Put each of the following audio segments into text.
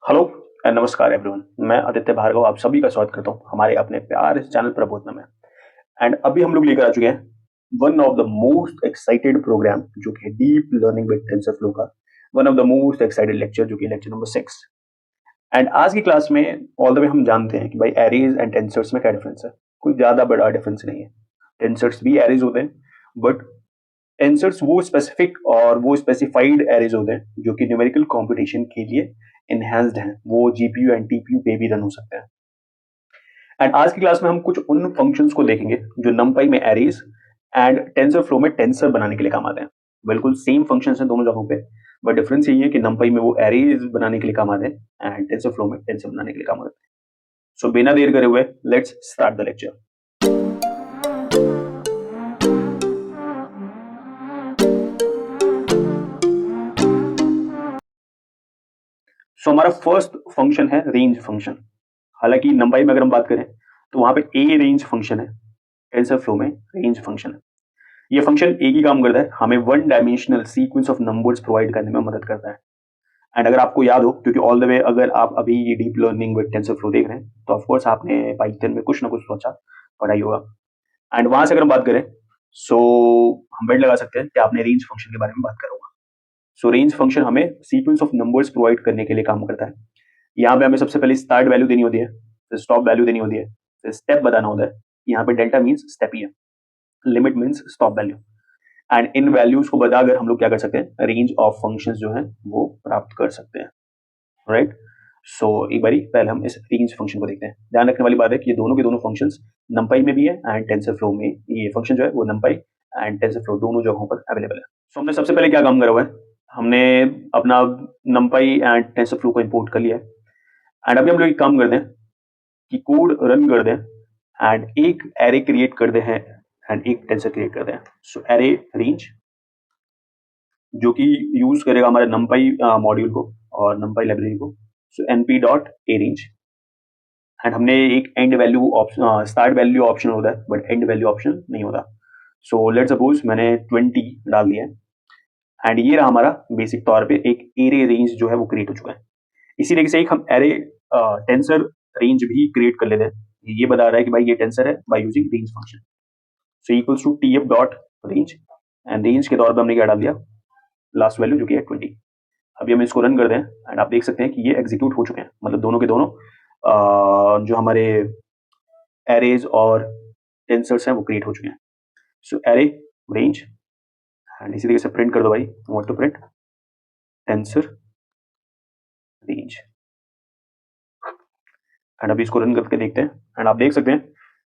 Hello and नमस्कार everyone. मैं आदित्य भार्गव आप सभी का स्वागत करता हूं हमारे अपने प्यारे चैनल प्रबोधन में। एंड अभी हम लोग लेकर आ चुके हैं one of the most excited program जो कि डीप लर्निंग विद टेंसरफ्लो का one of the most excited lecture जो कि लेक्चर नंबर 6। एंड आज की क्लास में ऑल द वे हम जानते हैं कि भाई एरेज एंड टेंसर्स में क्या डिफरेंस है। कोई ज्यादा बड़ा डिफरेंस नहीं है। टेंसर्स भी एरेज होते हैं बट टेंसर्स वो स्पेसिफिक और वो स्पेसिफाइड एरेज होते हैं जो कि न्यूमेरिकल कंप्यूटेशन के लिए इनहेंस्ड हैं। वो जीपीयू एंड टीपीयू पे भी रन हो सकते हैं। एंड आज की क्लास में हम कुछ उन फंक्शंस को देखेंगे जो नंपाई में एरेज एंड टेंसर फ्लो में टेंसर बनाने के लिए काम आते हैं। बिल्कुल सेम फंक्शंस हैं दोनों जगहों पे, बट डिफरेंस यही है कि नंपाई में वो एरेज बनाने के लिए काम आते हैं एंड टेंसर फ्लो में टेंसर बनाने के लिए काम आते हैं। सो बिना देर करे हुए लेट्स स्टार्ट द लेक्चर। सो हमारा फर्स्ट फंक्शन है रेंज फंक्शन। हालांकि नंपाई में अगर हम बात करें तो वहां पे ए रेंज फंक्शन है, टेंसर फ्लो में रेंज फंक्शन है। ये फंक्शन एक ही काम करता है, हमें one dimensional sequence of numbers provide करने में मदद करता है। एंड अगर आपको याद हो, क्योंकि ऑल द वे अगर आप अभी ये deep learning with tensor flow देख रहे हैं तो ऑफ कोर्स आपने पाइथन में कुछ ना कुछ सोचा पढ़ाई होगा। एंड वहां से अगर हम बात करें सो हम बेट लगा सकते हैं कि आपने रेंज फंक्शन के बारे में बात करा होगा। सो रेंज फंक्शन हमें सीक्वेंस ऑफ नंबर्स प्रोवाइड करने के लिए काम करता है। यहाँ पे हमें सबसे पहले स्टार्ट वैल्यू देनी होती है, फिर स्टॉप वैल्यू देनी होती है, फिर स्टेप बताना होता है। यहाँ पे डेल्टा मीन्स स्टेप ही है, limit means stop value. And in values को बताकर हम लोग क्या कर सकते हैं, रेंज ऑफ फंक्शंस जो है वो प्राप्त कर सकते हैं। राइट। सो एक बारी पहले हम इस रेंज फंक्शन को देखते हैं। ध्यान रखने वाली बात है कि ये दोनों के दोनों फंक्शंस नंपाई में भी है एंड टेंसर फ्लो में। ये फंक्शन जो है वो नंपाई एंड टेंसर फ्लो दोनों जगहों पर अवेलेबल है। सो हमने सबसे पहले क्या काम करा हुआ है, हमने अपना नंपाई एंड टेंसर फ्लो को इंपोर्ट कर लिया है। एंड अभी हम लोग एक काम करते हैं कि कोड रन कर दें एंड एक एरे क्रिएट कर दें एंड एक टेंसर क्रिएट कर दें। सो एरे रेंज जो कि यूज करेगा हमारे नंपाई मॉड्यूल को और नंपाई लाइब्रेरी को। सो np dot A range and हमने एक and value option, start value option होता है बट एंड वैल्यू ऑप्शन नहीं होता। सो लेट सपोज मैंने 20 डाल दिया है एंड ये रहा हमारा बेसिक तौर पे एक एरे रेंज जो है वो क्रिएट हो चुका है। इसी तरीके से एक हम एरे टेंसर रेंज भी क्रिएट कर लेते हैं। ये बता रहा है कि भाई ये टेंसर है by using range function. So equals to tf dot range and range के तौर पे हमने क्या डाल दिया, लास्ट वैल्यू जो कि है 20। अभी हम इसको रन कर दें एंड आप देख सकते हैं कि ये एग्जीक्यूट हो चुके हैं, मतलब दोनों के दोनों जो हमारे एरेज और टेंसर्स हैं वो क्रिएट हो चुके हैं। सो एरे रेंज एंड इसी तरीके से प्रिंट कर दो भाई, what to print tensor range. And अभी इसको रन करके देखते हैं एंड आप देख सकते हैं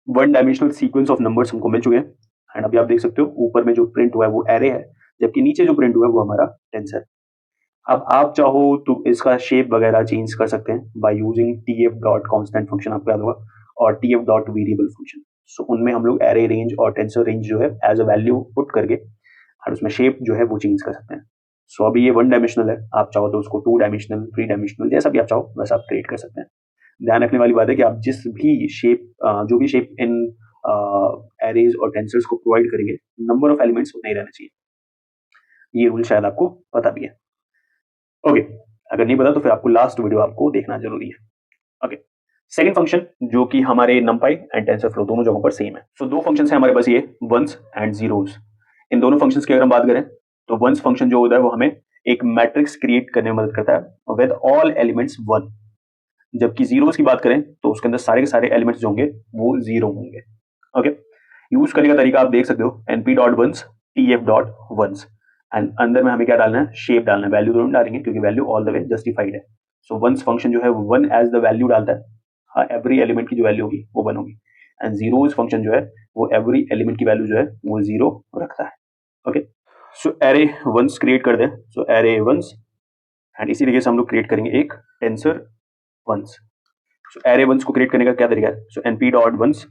one dimensional sequence of numbers हमको मिल चुके हैं। एंड अभी आप देख सकते हो ऊपर में जो प्रिंट हुआ है वो एरे है, जबकि नीचे जो प्रिंट हुआ है वो हमारा टेंसर। अब आप चाहो तो इसका शेप वगैरह चेंज कर सकते हैं by using tf dot constant function, आपको याद होगा, और tf डॉट वेरिएबल फंक्शन। सो उनमें हम लोग एरे रेंज और टेंसर रेंज जो है एज अ वैल्यू पुट करके और उसमें शेप जो है वो चेंज कर सकते हैं। सो अभी ये वन डायमेंशनल है, आप चाहो तो उसको टू डायमेंशनल, थ्री डायमेंशनल, जैसा भी आप चाहो वैसा आप क्रिएट कर सकते हैं। ध्यान रखने वाली बात है कि आप जिस भी शेप, जो भी शेप इन एरेज और टेंसर्स को प्रोवाइड करेंगे, नंबर ऑफ एलिमेंट्स उतना ही रहना चाहिए। ये रूल शायद आपको पता भी है। ओके, अगर नहीं पता तो फिर आपको लास्ट वीडियो आपको देखना जरूरी है। ओके, सेकंड फंक्शन जो कि हमारे नंपाई एंड टेंसर फ्लो दोनों जगहों पर सेम है। सो दो फंक्शंस हैं हमारे पास, ये वंस एंड जीरोस। इन दोनों फंक्शंस की अगर हम बात करें तो वंस फंक्शन जो होता है वो हमें एक मैट्रिक्स क्रिएट करने में मदद करता है विद ऑल एलिमेंट्स वन, जबकि जीरोस की बात करें तो उसके अंदर सारे के सारे एलिमेंट्स जो होंगे वो जीरो होंगे। ओके, यूज करने का तरीका आप देख सकते हो, np dot ones tf dot ones and अंदर में हमें क्या डालना है, शेप डालना है। वैल्यू दोनों डालेंगे क्योंकि value all the way justified है। सो वंस फंक्शन जो है वो वन एज द वैल्यू डालता है, हाँ एवरी एलिमेंट की जो वैल्यू होगी वो वन होगी। एंड जीरोस फंक्शन जो है वो एवरी एलिमेंट की वैल्यू जो है वो जीरो रखता है। ओके, सो एरे वंस क्रिएट कर दें। सो एरे वंस एंड इसी तरीके से हम लोग क्रिएट करेंगे एक टेंसर वंस। सो एरे वंस को क्रिएट करने का क्या तरीका है, सो np डॉट वंस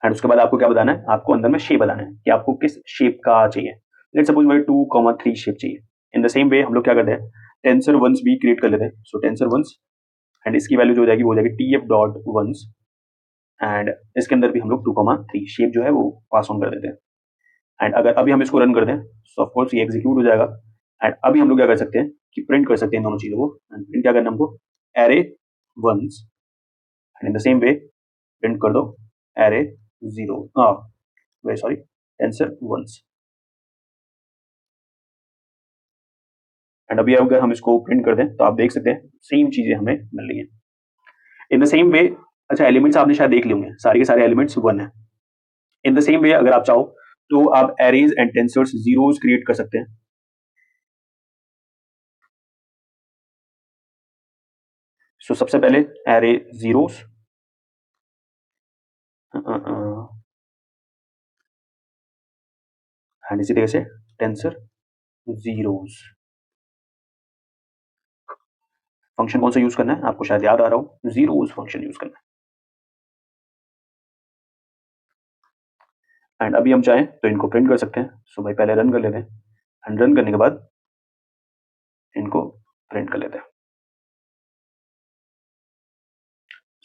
एंड उसके बाद आपको क्या बताना है, आपको अंदर में शेप बताना है कि आपको किस शेप का चाहिए। लेट्स सपोज मुझे 2,3 शेप चाहिए। इन द सेम वे हम लोग क्या करते हैं, टेंसर वंस भी क्रिएट कर लेते हैं। सो टेंसर वंस एंड इसकी वैल्यू जो हो जाएगी वो हो जाएगी tf डॉट वंस एंड इसके अंदर भी हम लोग 2,3 शेप जो है वो पास ऑन कर देते हैं। एंड अगर अभी हम इसको रन कर दें सो ऑफ कोर्स ये एग्जीक्यूट हो जाएगा। एंड अभी हम लोग क्या कर सकते हैं कि प्रिंट कर सकते हैं दोनों चीजों को। एंड प्रिंट क्या करना है हमको, array ones and in the same way print कर दो array zero very sorry tensor ones. And अभी अगर हम इसको प्रिंट कर दें तो आप देख सकते हैं सेम चीजें हमें मिल रही हैं इन द सेम वे। अच्छा एलिमेंट्स आपने शायद देख लिए होंगे, सारे के सारे एलिमेंट्स वन है। इन द सेम वे अगर आप चाहो तो आप arrays and tensors zeros create कर सकते हैं। सो सबसे पहले एरे जीरोस एंड इसी तरह से टेंसर जीरोस। फंक्शन कौन सा यूज करना है आपको शायद याद आ रहा हो, जीरोस फंक्शन यूज करना है। एंड अभी हम चाहें तो इनको प्रिंट कर सकते हैं। सो भाई पहले रन कर लेते हैं एंड रन करने के बाद इनको प्रिंट कर लेते हैं।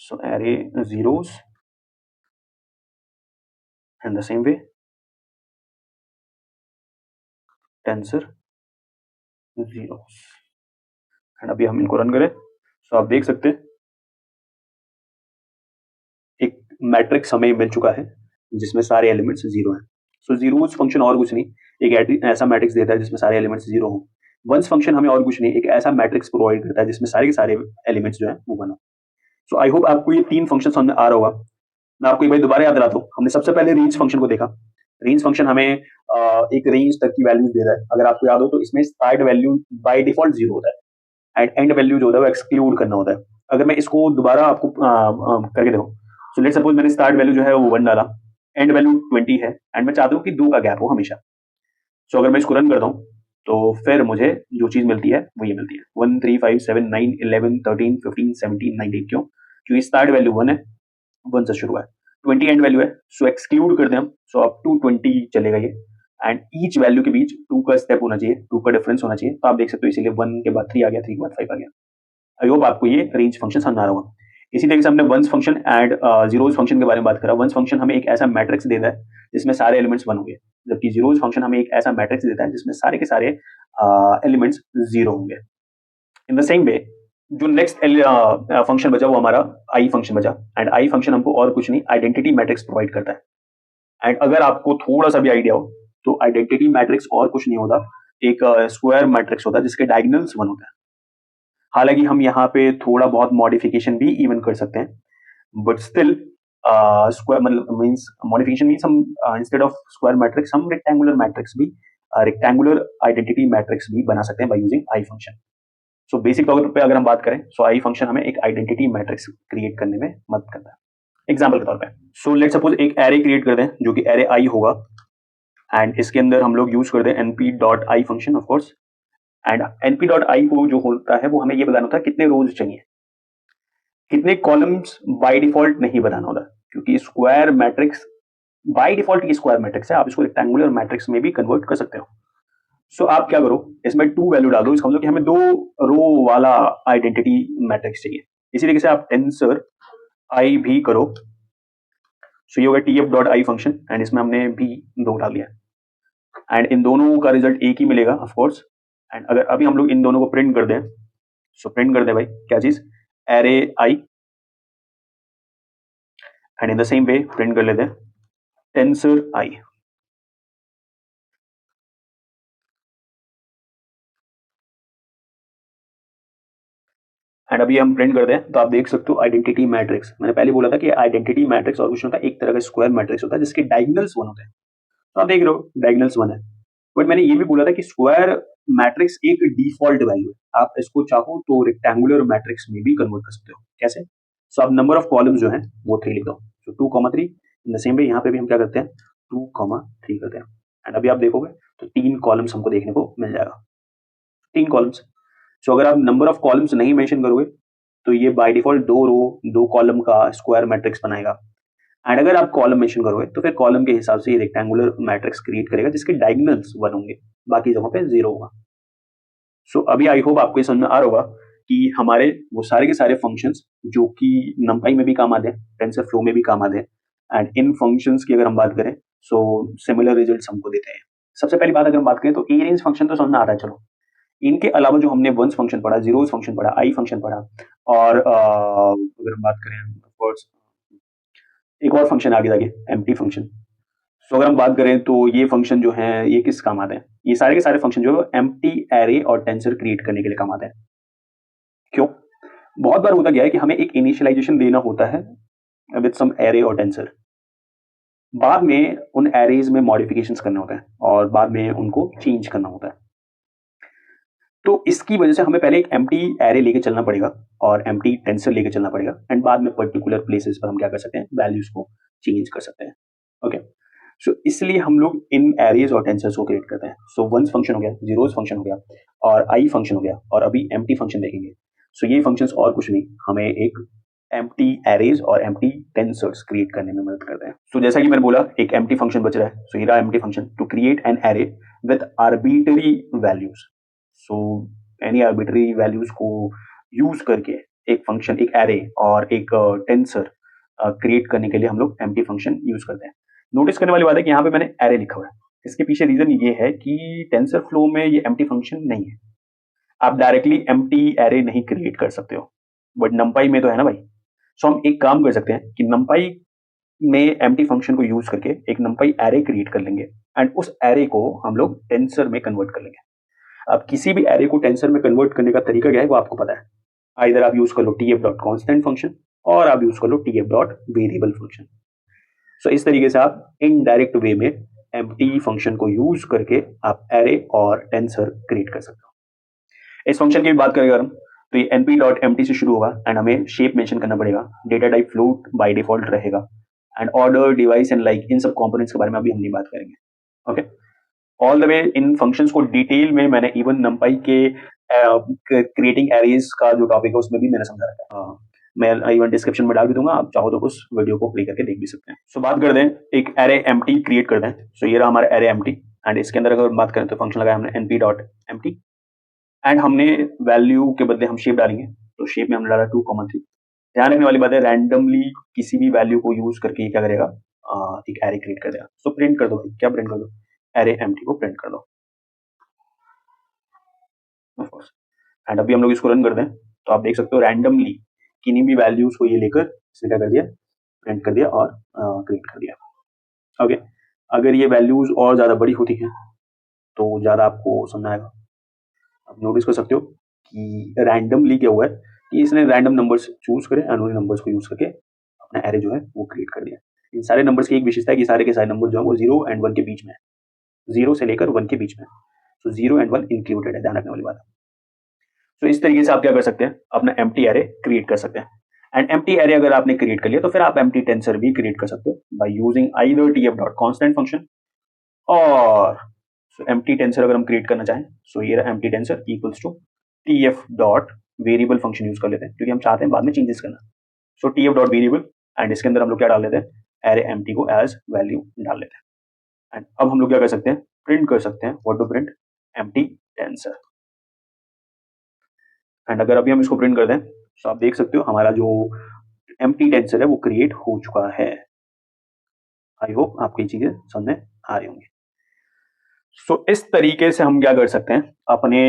So array zeros and the same way tensor zeros and अभी हम इनको रन करें। सो आप देख सकते हैं एक मैट्रिक्स हमें मिल चुका है जिसमें सारे एलिमेंट्स जीरो हैं। सो जीरोस फंक्शन और कुछ नहीं, एक ऐसा मैट्रिक्स देता है जिसमें सारे एलिमेंट्स जीरो हों। वंस फंक्शन हमें और कुछ नहीं, एक ऐसा मैट्रिक्स प्रोवाइड करता है जिसमें सारे के सारे एलिमेंट्स जो है वो वन हो। सो आई होप आपको ये तीन फंक्शन समझ आ रहा होगा। मैं आपको एक बार दोबारा याद दिलाता हूँ। हमने सबसे पहले रेंज फंक्शन को देखा। रेंज फंक्शन हमें एक रेंज तक की वैल्यूज दे रहा है। अगर आपको याद हो तो इसमें start value by default zero होता है एंड एंड वैल्यू जो होता है वो एक्सक्लूड करना होता है। अगर मैं इसको दोबारा आपको करके देखो, सो लेट सपोज मैंने स्टार्ट वैल्यू जो है वो 1 डाला, एंड वैल्यू 20 है एंड मैं चाहता हूँ कि 2 का गैप हो हमेशा। सो अगर मैं इसको रन करता हूँ तो फिर मुझे जो चीज मिलती है वो ये मिलती है 1 3 5 7 9 11 13 15 17 19। क्यों? क्योंकि स्टार्ट वैल्यू 1 है, 1 से शुरू है, 20 एंड वैल्यू है। सो एक्सक्लूड कर दें हम, सो अप टू 20 चलेगा ये एंड ईच वैल्यू के बीच 2 का स्टेप होना चाहिए, 2 का डिफरेंस होना चाहिए। तो आप देख सकते हो इसीलिए 1 के बाद 3 आ गया, 3 के बाद 5 आ गया। आई होप आपको ये रेंज फंक्शन समझ आ रहा होगा। इसी तरीके से हमने ones function and zeros function के बारे में बात करा। वंस फंक्शन हमें एक ऐसा मैट्रिक्स देता है जिसमें सारे एलिमेंट्स वन होंगे, जबकि जीरोस फंक्शन हमें एक ऐसा मैट्रिक्स देता है जिसमें सारे के सारे एलिमेंट्स जीरो होंगे। इन द सेम वे जो नेक्स्ट फंक्शन बचा वो हमारा आई फंक्शन बचा एंड आई फंक्शन हमको और कुछ नहीं आइडेंटिटी मैट्रिक्स प्रोवाइड करता है। एंड अगर आपको थोड़ा सा भी आइडिया हो तो आइडेंटिटी मैट्रिक्स और कुछ नहीं होता, एक स्क्वायर मैट्रिक्स होता है जिसके डायगोनल्स वन होता है। हालांकि हम यहाँ पे थोड़ा बहुत मॉडिफिकेशन भी इवन कर सकते हैं बट स्टिल स्क्वायर मतलब मींस मॉडिफिकेशन मींस हम इंस्टेड ऑफ स्क्वायर मैट्रिक्स हम रेक्टेंगुलर मैट्रिक्स भी रेक्टेंगुलर आइडेंटिटी मैट्रिक्स भी बना सकते हैं by using I function. So basic तौर पे अगर हम बात करें सो आई फंक्शन हमें एक आइडेंटिटी मैट्रिक्स क्रिएट करने में मदद करता है। एग्जाम्पल के तौर पे सो लेट सपोज एक एरे क्रिएट कर दें जो कि एरे आई होगा एंड इसके अंदर हम लोग यूज कर दें np dot I function of course. And np dot I को जो होता है वो हमें ये बताना होता है कितने रोज चाहिए, कितने कॉलम्स बाय डिफॉल्ट नहीं बताना होता क्योंकि स्क्वायर मैट्रिक्स बाय डिफॉल्ट की स्क्वायर मैट्रिक्स है, आप इसको रेक्टेंगुलर मैट्रिक्स में भी कन्वर्ट कर सकते हो। सो आप क्या करो इसमें 2 वैल्यू डाल दो, इसका मतलब कि हमें 2 रो वाला आइडेंटिटी मैट्रिक्स चाहिए। इसी तरीके से आप टेंसर आई भी करो। सो ये होगा tf dot I function and इसमें हमने भी 2 डाल दिया एंड इन दोनों का रिजल्ट एक ही मिलेगा ऑफ कोर्स। एंड अगर अभी हम लोग इन दोनों को प्रिंट कर दें, सो प्रिंट कर दे भाई क्या चीज, array I and in the same way print कर लेते हैं टेंसर आई। एंड अभी हम प्रिंट करते हैं तो आप देख सकते हो आइडेंटिटी मैट्रिक्स। मैंने पहले बोला था कि आइडेंटिटी मैट्रिक्स और कुछ होता है, एक तरह का स्क्वायर मैट्रिक्स होता है जिसके डायगोनल्स वन होते हैं। तो आप देख रहे हो डायगोनल्स वन है, बट मैंने ये भी बोला था कि स्क्वायर मैट्रिक्स एक डिफॉल्ट वैल्यू है, आप इसको चाहो तो रेक्टेंगुलर मैट्रिक्स में भी कन्वर्ट कर सकते हो। कैसे? सो आप नंबर ऑफ कॉलम्स जो है वो 3 लिख दो, सो 2, 3। इन द सेम वे यहाँ पे भी हम क्या करते हैं 2, 3 करते हैं एंड अभी आप देखोगे तो 3 कॉलम्स हमको देखने को मिल जाएगा, 3 कॉलम्स। सो अगर आप नंबर ऑफ कॉलम्स नहीं मेंशन करोगे तो ये बाय डिफॉल्ट 2 रो 2 कॉलम का स्क्वायर मैट्रिक्स बनाएगा एंड अगर आप कॉलम मेंशन करोगे तो फिर कॉलम के हिसाब से ये रेक्टेंगुलर मैट्रिक्स क्रिएट करेगा जिसके डायगोनल्स 1 होंगे, बाकी जगहों पे 0 होगा। सो अभी आई होप आपको ये समझ में आ रहा होगा कि हमारे वो सारे के सारे फंक्शंस जो कि numpy में भी काम आते हैं, टेंसर फ्लो में भी काम आते हैं एंड इन फंक्शंस की अगर हम बात करें सो सिमिलर रिजल्ट्स हमको देते हैं। सबसे पहली बात अगर हम बात करें तो ए रेंज फंक्शन तो समझ में आ रहा है, चलो इनके अलावा जो हमने वंस फंक्शन पढ़ा, जीरोस फंक्शन पढ़ा, आई फंक्शन पढ़ा और अगर हम बात करें ऑफकोर्स एक और फंक्शन आगे जाके एम्प्टी फंक्शन। सो अगर हम बात करें तो ये फंक्शन जो है ये किस काम आते हैं, ये सारे के सारे फंक्शन जो है एम्प्टी एरे और टेंसर क्रिएट करने के लिए काम आते हैं। क्यों? बहुत बार होता क्या है कि हमें एक इनिशियलाइजेशन देना होता है विद सम एरे और टेंसर, बाद में उन एरेज में मॉडिफिकेशंस करना होता है और बाद में उनको चेंज करना होता है। तो इसकी वजह से हमें पहले एक एम्प्टी एरे लेके चलना पड़ेगा और एम्प्टी टेंसर लेके चलना पड़ेगा एंड बाद में पर्टिकुलर प्लेसेस पर हम क्या कर सकते हैं, वैल्यूज को चेंज कर सकते हैं। ओके, सो इसलिए हम लोग इन एरेज और टेंसर्स को क्रिएट करते हैं। सो वंस फंक्शन हो गया, जीरोस फंक्शन हो गया और आई फंक्शन हो गया और अभी एम्प्टी फंक्शन देखेंगे। सो ये फंक्शंस और कुछ नहीं, हमें एक एम्प्टी एरेज और एम्प्टी टेंसर्स क्रिएट करने में मदद करते हैं। सो जैसा कि मैंने बोला एक एम्प्टी फंक्शन बच रहा है, सो ये रहा empty function to create an array with arbitrary values. So any arbitrary values को यूज करके एक फंक्शन, एक एरे और एक टेंसर क्रिएट करने के लिए हम लोग एम्प्टी फंक्शन यूज करते हैं। नोटिस करने वाली बात है कि यहाँ पे मैंने एरे लिखा हुआ है, इसके पीछे रीजन ये है कि टेंसर फ्लो में ये एम्प्टी फंक्शन नहीं है, आप डायरेक्टली एम्प्टी एरे नहीं क्रिएट कर सकते हो, बट नंपाई में तो है ना भाई। सो हम एक काम कर सकते हैं कि नंपाई में एम्प्टी फंक्शन को यूज करके एक नंपाई एरे क्रिएट कर लेंगे एंड उस एरे को हम लोग टेंसर में कन्वर्ट कर लेंगे। अब किसी भी एरे को टेंसर में कन्वर्ट करने का तरीका क्या है वो आपको पता है, आइदर आप यूज कर लो T F dot constant function और आप यूज कर लो T F dot variable function. So इस तरीके से आप इनडायरेक्ट वे में एम्प्टी फंक्शन को यूज करके आप एरे और टेंसर क्रिएट कर सकते हो। इस फंक्शन की भी बात करें अगर हम, तो ये np डॉट एम्प्टी से शुरू होगा एंड हमें शेप मेंशन करना पड़ेगा, data type float by default रहेगा and order device and like इन सब कंपोनेंट्स के बारे में अभी हम नहीं बात करेंगे। Okay, all the way in functions को डिटेल में मैंने इवन नंपाई के क्रिएटिंग एरेज का जो टॉपिक है उसमें भी मैंने समझा रखा है। मैं इवन डिस्क्रिप्शन में डाल भी दूंगा, आप चाहो तो उस वीडियो को प्ले करके देख भी सकते हैं। सो बात कर दें एक एरे एम्प्टी क्रिएट कर दें। सो ये रहा हमारा एरे एम्प्टी एंड इसके अंदर अगर बात करें तो फंक्शन लगाया हमने np डॉट एम्प्टी एंड हमने वैल्यू के बदले हम शेप डालेंगे, तो शेप में हमने डाला 2,3। ध्यान रखने वाली बात है रैंडमली किसी भी वैल्यू को यूज करके ये क्या करेगा, एक एरे क्रिएट कर देगा। सो प्रिंट कर दो, क्या प्रिंट कर दो, एरे एम्प्टी को प्रिंट कर दो एंड अभी हम लोग इसको रन कर दें तो आप देख सकते हो रैंडमली किन्हीं भी वैल्यूज को ये लेकर इसने क्या कर दिया, प्रिंट कर दिया और क्रिएट कर दिया। ओके, अगर ये वैल्यूज और ज्यादा बड़ी होती हैं तो ज्यादा आपको समझ आएगा। आप नोटिस कर सकते हो कि रैंडमली क्या हुआ है कि इसने रैंडम नंबर्स चूज करे एंड उन्हीं नंबर्स को यूज करके अपना एरे जो है वो क्रिएट कर दिया। इन सारे नंबर्स की एक विशेषता है कि सारे के सारे नंबर जो है वो 0 एंड 1 के बीच में है, 0 से लेकर 1 के बीच में, तो 0 एंड 1 इंक्लूडेड है, ध्यान रखने वाली बात है। तो इस तरीके से आप क्या कर सकते हैं, अपना एम्प्टी एरे क्रिएट कर सकते हैं एंड एम्प्टी एरे अगर आपने क्रिएट कर लिया तो फिर आप एम्प्टी टेंसर भी क्रिएट कर सकते हो by using either TF dot constant function और एम्प्टी टेंसर अगर हम क्रिएट करना चाहें सो ये empty tensor equals to TF dot variable function use कर लेते हैं क्योंकि हम चाहते हैं बाद में चेंजेस करना। सो टीएफ डॉट वेरिएबल एंड इसके अंदर हम लोग क्या डाल देते हैं, एरे एम्प्टी को एज वैल्यू डाल लेते हैं एंड अब हम लोग क्या कर सकते हैं, प्रिंट कर सकते हैं what to print, empty tensor. And अगर अभी हम इसको प्रिंट कर दें तो आप देख सकते हो हमारा जो एम्प्टी टेंसर है वो क्रिएट हो चुका है। आई होप आपको ये चीजें समझ में आ रही होंगी। सो इस तरीके से हम क्या कर सकते हैं, अपने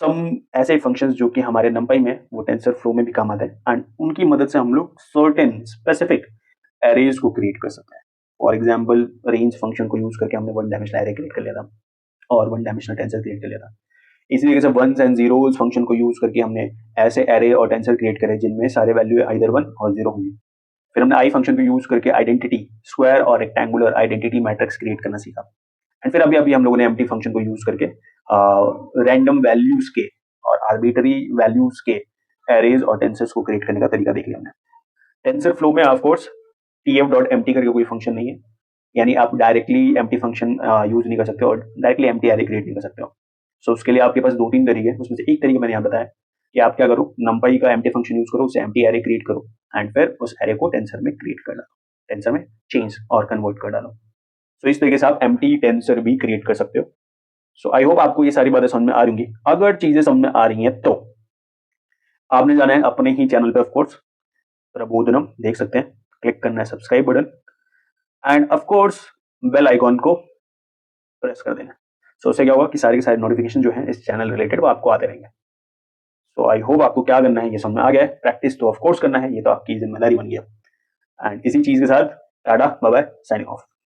सम ऐसे फंक्शंस जो कि हमारे नंपाई में वो टेंसर फ्लो में भी काम आते हैं एंड उनकी मदद से हम लोग सर्टेन स्पेसिफिक एरेज को क्रिएट कर सकते हैं। फॉर एग्जांपल रेंज फंक्शन को यूज करके हमने वन डायमेंशनल एरे क्रिएट कर लिया था और वन डायमेंशनल टेंसर क्रिएट कर लिया था। इसी तरीके से वंस एंड जीरोस फंक्शन को यूज करके हमने ऐसे एरे और टेंसर क्रिएट करे जिनमें सारे वैल्यू आइदर 1 और 0 होंगे। फिर हमने आई फंक्शन को यूज करके आइडेंटिटी स्क्वायर और रेक्टेंगुलर आइडेंटिटी मैट्रिक्स क्रिएट करना सीखा एंड फिर अभी अभी हम लोगों ने एम्प्टी फंक्शन को यूज करके रैंडम वैल्यूज के और आर्बिटरी वैल्यूज के एरेज और टेंसर्स को क्रिएट करने का तरीका देख लिया हमने। टेंसर फ्लो में of course TF dot empty करके कोई फंक्शन नहीं है, यानी आप डायरेक्टली एम्प्टी फंक्शन यूज नहीं कर सकते और डायरेक्टली एम्प्टी एरे क्रिएट नहीं कर सकते हो। सो उसके लिए आपके पास 2-3 तरीके हैं, उसमें से एक तरीका मैंने यहाँ बताया कि आप क्या करो, नंपाई का एम्प्टी फंक्शन यूज करो, उससे एम्प्टी एरे क्रिएट करो एंड फिर उस एरे को टेंसर में क्रिएट कर डालो, टेंसर में चेंज और कन्वर्ट कर डालो। सो इस तरीके से आप एम्प्टी टेंसर भी क्रिएट कर सकते हो। सो आई होप आपको ये सारी बातें समझ में आ रही होंगी। अगर चीजें समझ में आ रही हैं तो आपने जाना है अपने ही चैनल पे, ऑफकोर्स प्रबोधनम देख सकते हैं, क्लिक करना है subscribe button and of course bell icon को प्रेस कर देना। सो उससे क्या होगा कि सारे के सारे नोटिफिकेशन जो है इस चैनल रिलेटेड वो आपको आते रहेंगे। सो आई होप आपको क्या करना है ये समझ में आ गया है। प्रैक्टिस तो ऑफ कोर्स करना है, ये तो आपकी जिम्मेदारी बन गया। एंड इसी चीज के साथ tata bye bye, signing of.